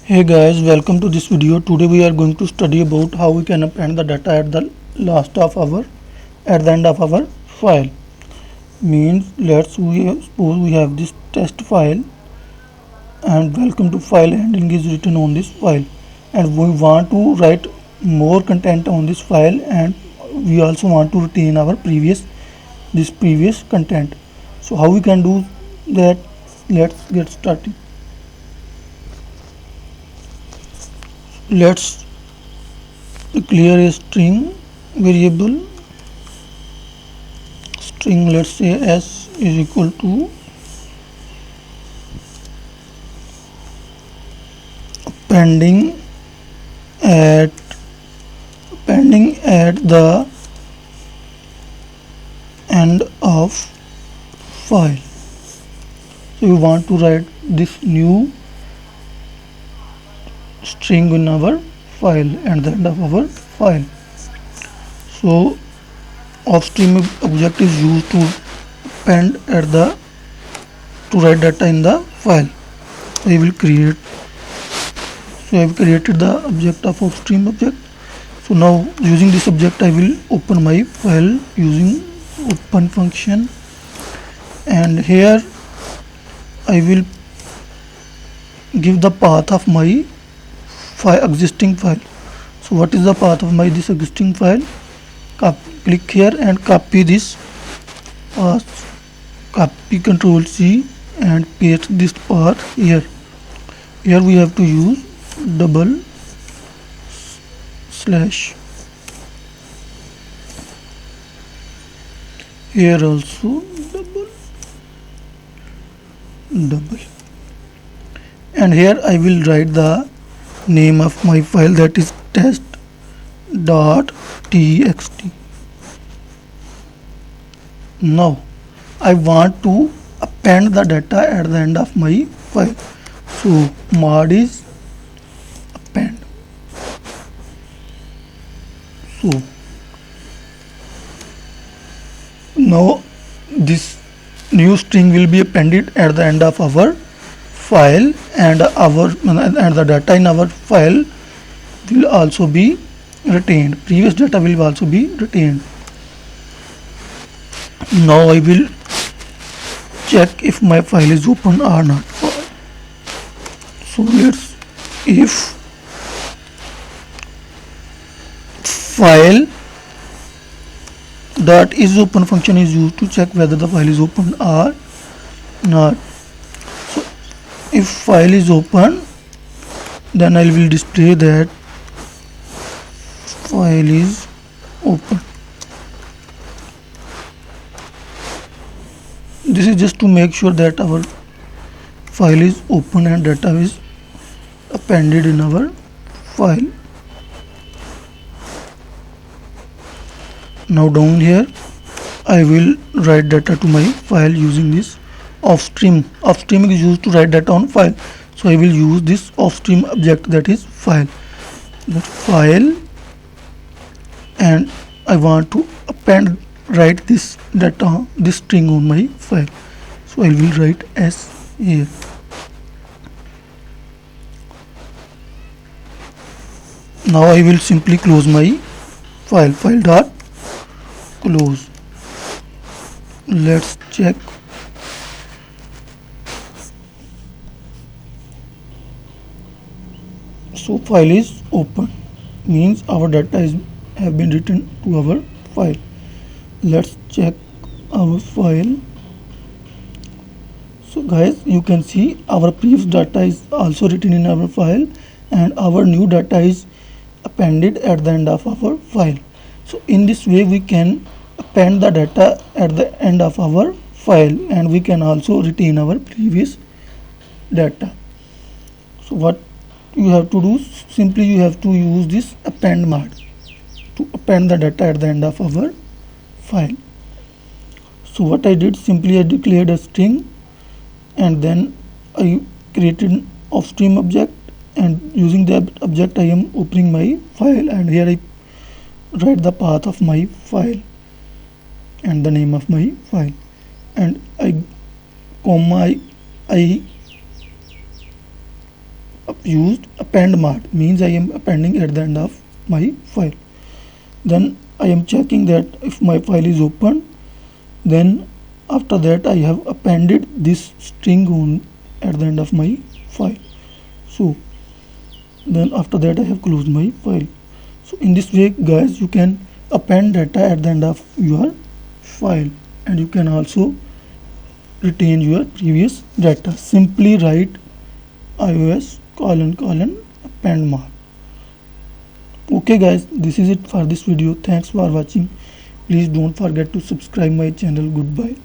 Hey guys, welcome to this video. Today we are going to study about how we can append the data at the end of our file. Means suppose we have this test file and welcome to file handling is written on this file, and we want to write more content on this file, and we also want to retain our previous content. So how we can do that? Let's get started. Let's declare a string variable. String, let's say s is equal to pending at the end of file. So we want to write this new string in our file at the end of our file. So offstream object is used to append to write data in the file. I have created the object of offstream object. So now using this object I will open my file using open function, and here I will give the path of my existing file. So what is the path of this existing file? Click here and copy this path. Copy, Control C and paste this path here. Here we have to use double slash. Here also double. And here I will write the name of my file, that is test.txt. Now I want to append the data at the end of my file. So mod is append. So now this new string will be appended at the end of our file, and the data in our file will also be retained. Previous data will also be retained. Now I will check if my file is open or not. So if file dot is open function is used to check whether the file is open or not. So if file is open, then I will display that file is open. This is just to make sure that our file is open and data is appended in our file. Now down here I will write data to my file using this offstream. Offstream is used to write data on file. So I will use this offstream object, that is file. And I want to write this data, this string on my file. So I will write s here. Now I will simply close my file dot close. Let's check. So file is open, means our data have been written to our file. Let's check our file. So guys, you can see our previous data is also written in our file, and our new data is appended at the end of our file. So in this way we can append the data at the end of our file, and we can also retain our previous data. So what you have to do, simply you have to use this append mod to append the data at the end of our file. So what I did, simply I declared a string, and then I created an offstream object, and using that object I am opening my file, and here I write the path of my file and the name of my file, and I used append mark, means I am appending at the end of my file. Then I am checking that if my file is open, then after that I have appended this string on at the end of my file. So then after that I have closed my file. So in this way guys, you can append data at the end of your file, and you can also retain your previous data. Simply write ios : append mark. Okay guys, this is it for this video. Thanks for watching. Please don't forget to subscribe my channel. Goodbye.